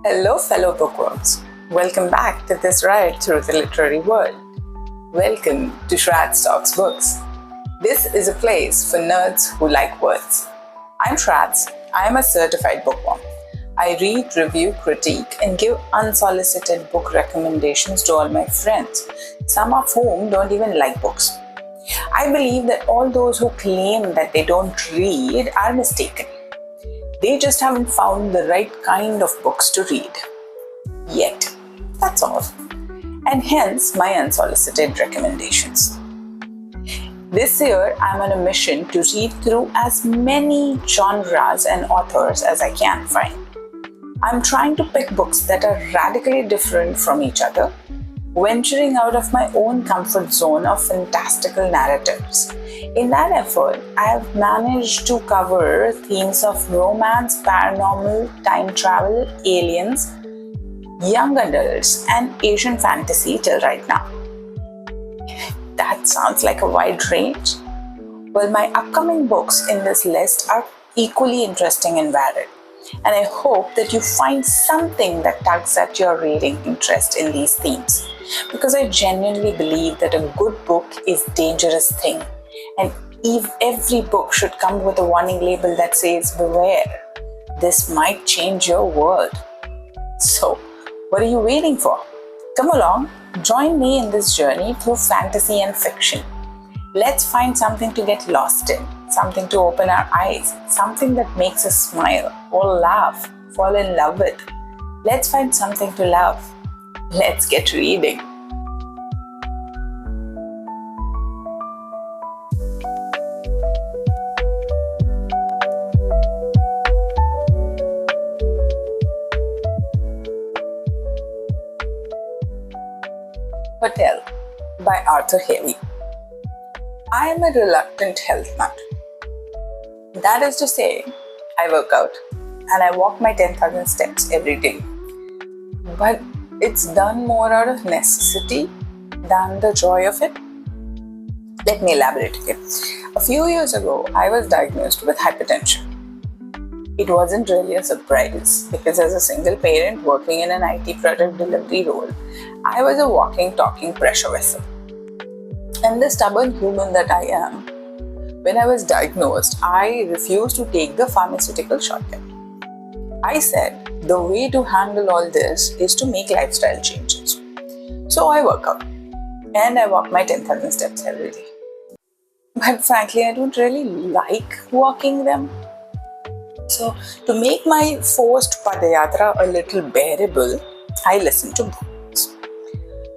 Hello, fellow bookworms. Welcome back to this ride through the literary world. Welcome to Shrad's Talks Books. This is a place for nerds who like words. I'm Shrad's. I am a certified bookworm. I read, review, critique, and give unsolicited book recommendations to all my friends, some of whom don't even like books. I believe that all those who claim that they don't read are mistaken. They just haven't found the right kind of books to read. Yet. That's all. And hence my unsolicited recommendations. This year, I'm on a mission to read through as many genres and authors as I can find. I'm trying to pick books that are radically different from each other, venturing out of my own comfort zone of fantastical narratives. In that effort, I have managed to cover themes of romance, paranormal, time travel, aliens, young adults, and Asian fantasy till right now. That sounds like a wide range. Well, my upcoming books in this list are equally interesting and varied. And I hope that you find something that tugs at your reading interest in these themes. Because I genuinely believe that a good book is a dangerous thing. And every book should come with a warning label that says, beware, this might change your world. So, what are you waiting for? Come along, join me in this journey through fantasy and fiction. Let's find something to get lost in, something to open our eyes, something that makes us smile or laugh, fall in love with. Let's find something to love. Let's get reading. Hotel by Arthur Hailey. I am a reluctant health nut. That is to say, I work out and I walk my 10,000 steps every day. But it's done more out of necessity than the joy of it. Let me elaborate again. A few years ago, I was diagnosed with hypertension. It wasn't really a surprise because as a single parent working in an IT product delivery role, I was a walking, talking pressure vessel. And the stubborn human that I am, when I was diagnosed, I refused to take the pharmaceutical shortcut. I said, the way to handle all this is to make lifestyle changes. So I work out and I walk my 10,000 steps every day. But frankly, I don't really like walking them. So to make my forced padayatra a little bearable, I listen to books.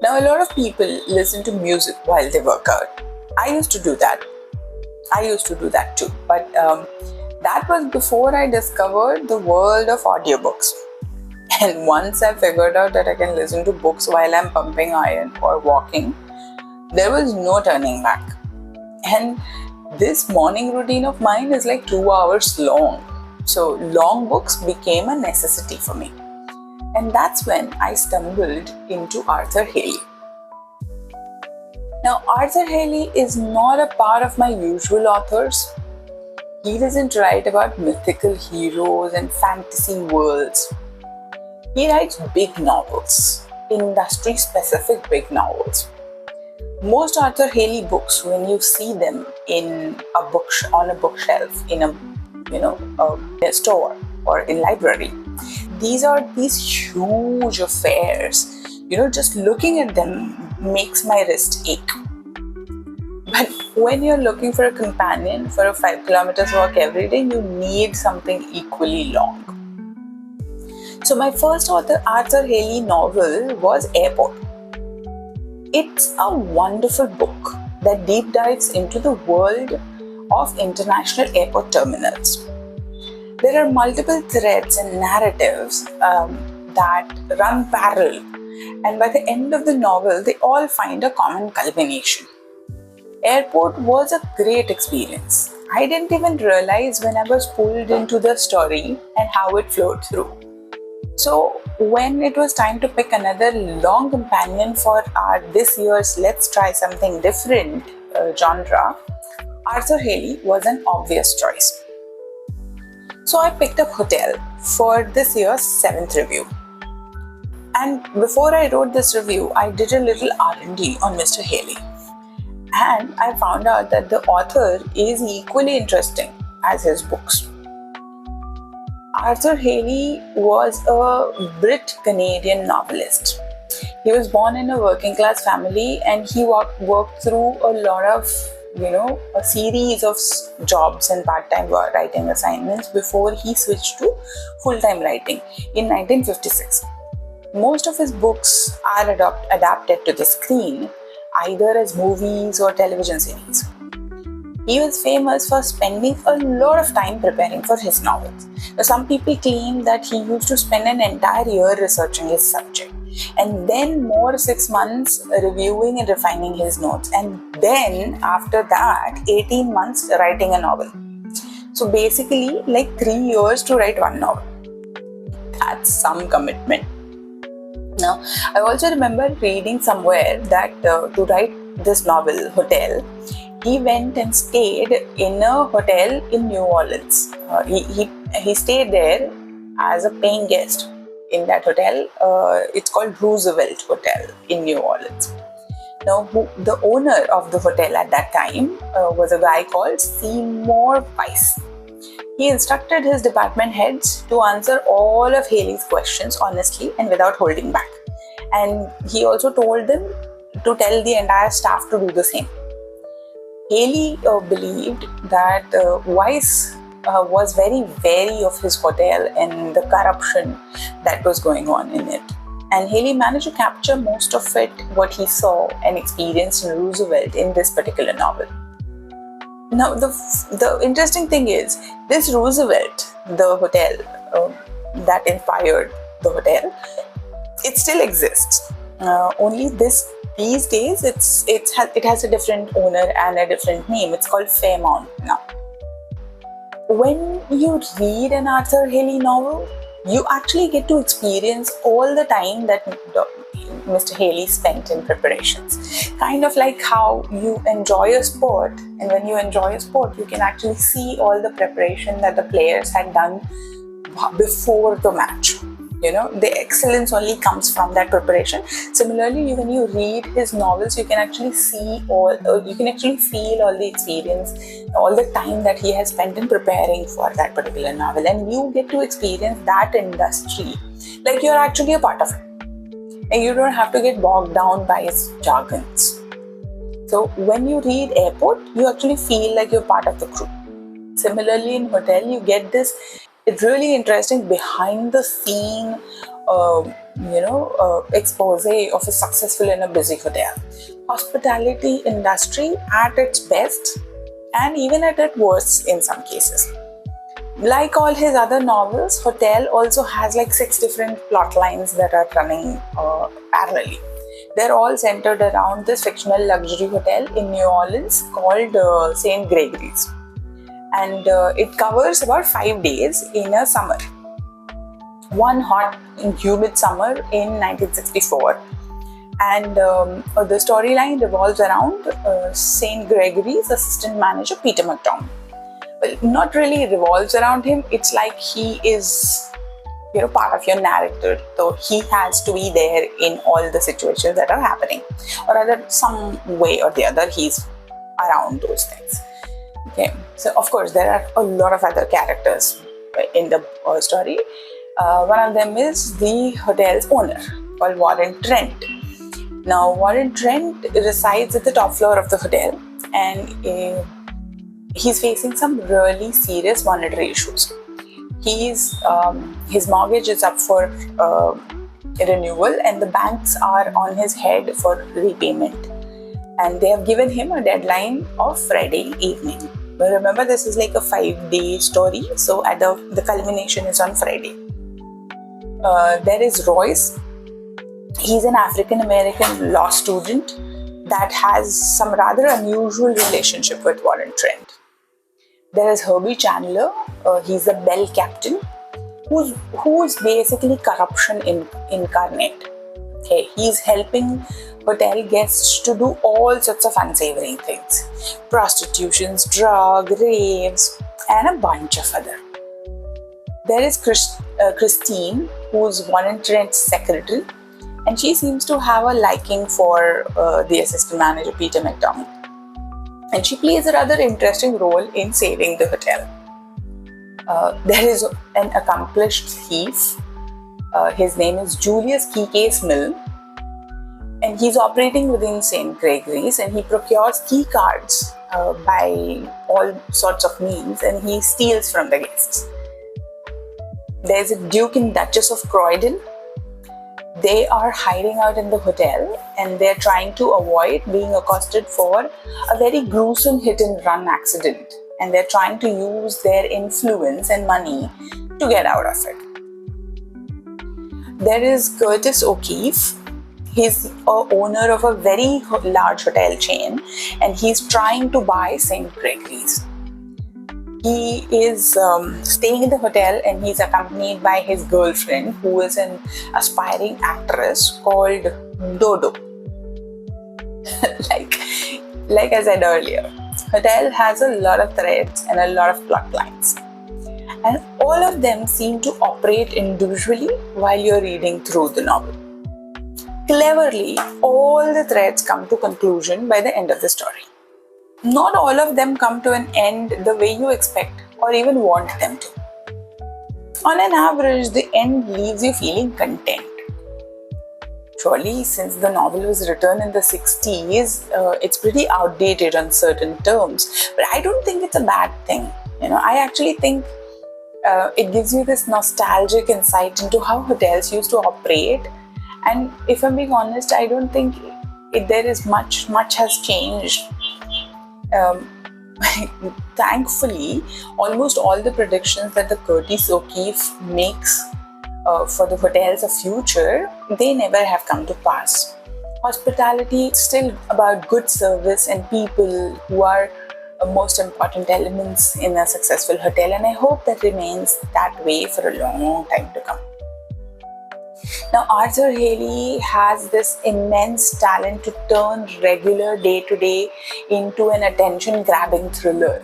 Now a lot of people listen to music while they work out. I used to do that. Too. But that was before I discovered the world of audiobooks. And once I figured out that I can listen to books while I'm pumping iron or walking, there was no turning back. And this morning routine of mine is like 2 hours long. So long books became a necessity for me. And that's when I stumbled into Arthur Hailey. Now, Arthur Hailey is not a part of my usual authors. He doesn't write about mythical heroes and fantasy worlds. He writes big novels, industry-specific big novels. Most Arthur Hailey books, when you see them on a bookshelf in a store or in library, these are these huge affairs. Just looking at them makes my wrist ache. But when you're looking for a companion for a 5 kilometers walk every day, you need something equally long. So my first Arthur Hailey novel was Airport. It's a wonderful book that deep dives into the world of international airport terminals. There are multiple threads and narratives that run parallel, and by the end of the novel, they all find a common culmination. Airport was a great experience. I didn't even realize when I was pulled into the story and how it flowed through. So when it was time to pick another long companion for this year's Let's Try Something Different genre, Arthur Hailey was an obvious choice. So I picked up Hotel for this year's 7th review. And before I wrote this review, I did a little R&D on Mr. Hailey. And I found out that the author is equally interesting as his books. Arthur Hailey was a Brit-Canadian novelist. He was born in a working class family, and he worked through a lot of, a series of jobs and part-time writing assignments before he switched to full-time writing in 1956. Most of his books are adapted to the screen, either as movies or television series. He was famous for spending a lot of time preparing for his novels. Now, some people claim that he used to spend an entire year researching his subject, and then more 6 months reviewing and refining his notes, and then after that 18 months writing a novel. So basically like 3 years to write one novel. That's some commitment. Now, I also remember reading somewhere that to write this novel, Hotel, he went and stayed in a hotel in New Orleans. He stayed there as a paying guest in that hotel. It's called Roosevelt Hotel in New Orleans. Now, the owner of the hotel at that time was a guy called Seymour Weiss. He instructed his department heads to answer all of Hailey's questions honestly and without holding back. And he also told them to tell the entire staff to do the same. Hailey believed that Weiss was very wary of his hotel and the corruption that was going on in it. And Hailey managed to capture most of it, what he saw and experienced in Roosevelt in this particular novel. Now, the interesting thing is, this Roosevelt, the hotel that inspired the hotel, it still exists. Only these days, it has a different owner and a different name. It's called Fairmount now. When you read an Arthur Hailey novel, you actually get to experience all the time that Mr. Hailey spent in preparations. Kind of like how you enjoy a sport, and when you enjoy a sport, you can actually see all the preparation that the players had done before the match. The excellence only comes from that preparation. Similarly, when you read his novels, you can actually feel all the experience, all the time that he has spent in preparing for that particular novel, and you get to experience that industry like you're actually a part of it. And you don't have to get bogged down by its jargons. So when you read Airport, you actually feel like you're part of the crew. Similarly, in Hotel, you get this really interesting behind the scene expose of a successful and a busy hotel. Hospitality industry at its best and even at its worst in some cases. Like all his other novels, Hotel also has like 6 different plot lines that are running parallelly. They're all centered around this fictional luxury hotel in New Orleans called St. Gregory's. And it covers about 5 days in a summer. One hot and humid summer in 1964. And the storyline revolves around St. Gregory's assistant manager, Peter McDonald. Well, not really revolves around him. It's like he is, part of your narrative. So he has to be there in all the situations that are happening. Or rather, some way or the other, he's around those things. Okay. So, of course, there are a lot of other characters in the story. One of them is the hotel's owner, called Warren Trent. Now, Warren Trent resides at the top floor of the hotel, and he's facing some really serious monetary issues. His mortgage is up for renewal, and the banks are on his head for repayment. And they have given him a deadline of Friday evening. But remember, this is like a 5-day story, so at the culmination is on Friday. There is Royce. He's an African-American law student that has some rather unusual relationship with Warren Trent. There is Herbie Chandler. He's a bell captain who's basically corruption incarnate. Okay, he's helping hotel guests to do all sorts of unsavory things. Prostitutions, drug, raves, and a bunch of other. There is Christine, who's Warren Trent's secretary. and she seems to have a liking for the assistant manager, Peter McDonald. And she plays a rather interesting role in saving the hotel. There is an accomplished thief. His name is Julius Keycase Mill, and he's operating within St. Gregory's, and he procures key cards by all sorts of means, and he steals from the guests. There's a Duke and Duchess of Croydon. They are hiding out in the hotel, and they're trying to avoid being accosted for a very gruesome hit and run accident, and they're trying to use their influence and money to get out of it. There is Curtis O'Keefe. He's an owner of a very large hotel chain, and he's trying to buy St. Gregory's. He is staying in the hotel, and he's accompanied by his girlfriend, who is an aspiring actress called Dodo. like I said earlier, hotel has a lot of threads and a lot of plot lines, and all of them seem to operate individually while you're reading through the novel. Cleverly, all the threads come to conclusion by the end of the story. Not all of them come to an end the way you expect or even want them to. On an average, the end leaves you feeling content. Surely, since the novel was written in the 60s, it's pretty outdated on certain terms. But I don't think it's a bad thing. I actually think it gives you this nostalgic insight into how hotels used to operate. And if I'm being honest, I don't think there is much has changed. Thankfully, almost all the predictions that the Curtis O'Keefe makes for the hotels of future, they never have come to pass. Hospitality is still about good service and people who are most important elements in a successful hotel, and I hope that remains that way for a long time to come. Now, Arthur Hailey has this immense talent to turn regular day-to-day into an attention-grabbing thriller.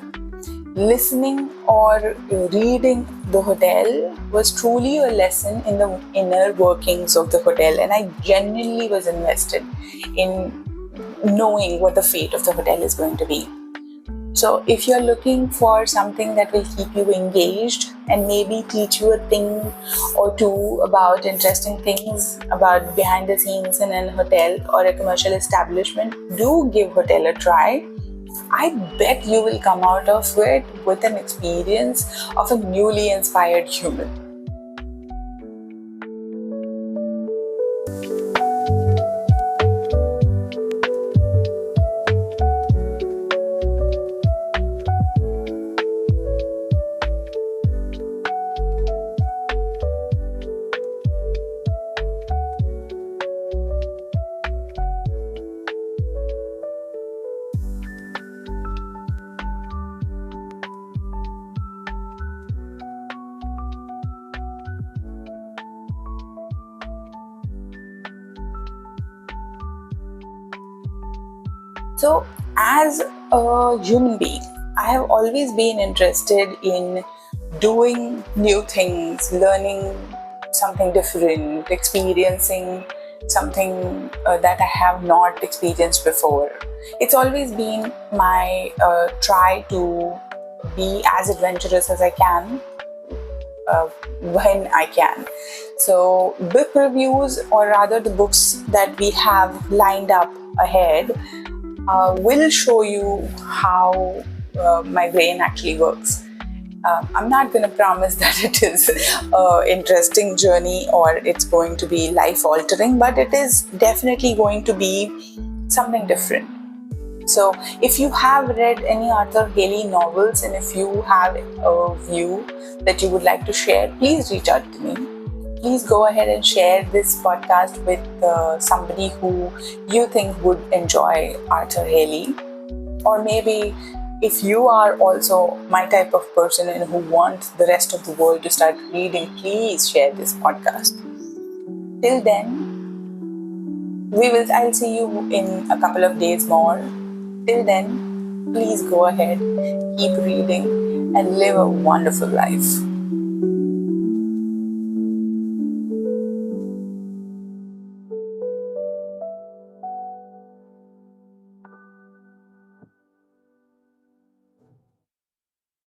Listening or reading The Hotel was truly a lesson in the inner workings of the hotel, and I genuinely was invested in knowing what the fate of the hotel is going to be. So if you're looking for something that will keep you engaged and maybe teach you a thing or two about interesting things about behind the scenes in a hotel or a commercial establishment, do give Hotel a try. I bet you will come out of it with an experience of a newly inspired human. So, as a human being, I have always been interested in doing new things, learning something different, experiencing something that I have not experienced before. It's always been my try to be as adventurous as I can when I can. So, book reviews, or rather the books that we have lined up ahead, will show you how my brain actually works. I'm not going to promise that it is an interesting journey or it's going to be life-altering, but it is definitely going to be something different. So if you have read any Arthur Hailey novels, and if you have a view that you would like to share, please reach out to me. Please go ahead and share this podcast with somebody who you think would enjoy Arthur Hailey. Or maybe if you are also my type of person and who wants the rest of the world to start reading, please share this podcast. Till then, I'll see you in a couple of days more. Till then, please go ahead, keep reading, and live a wonderful life.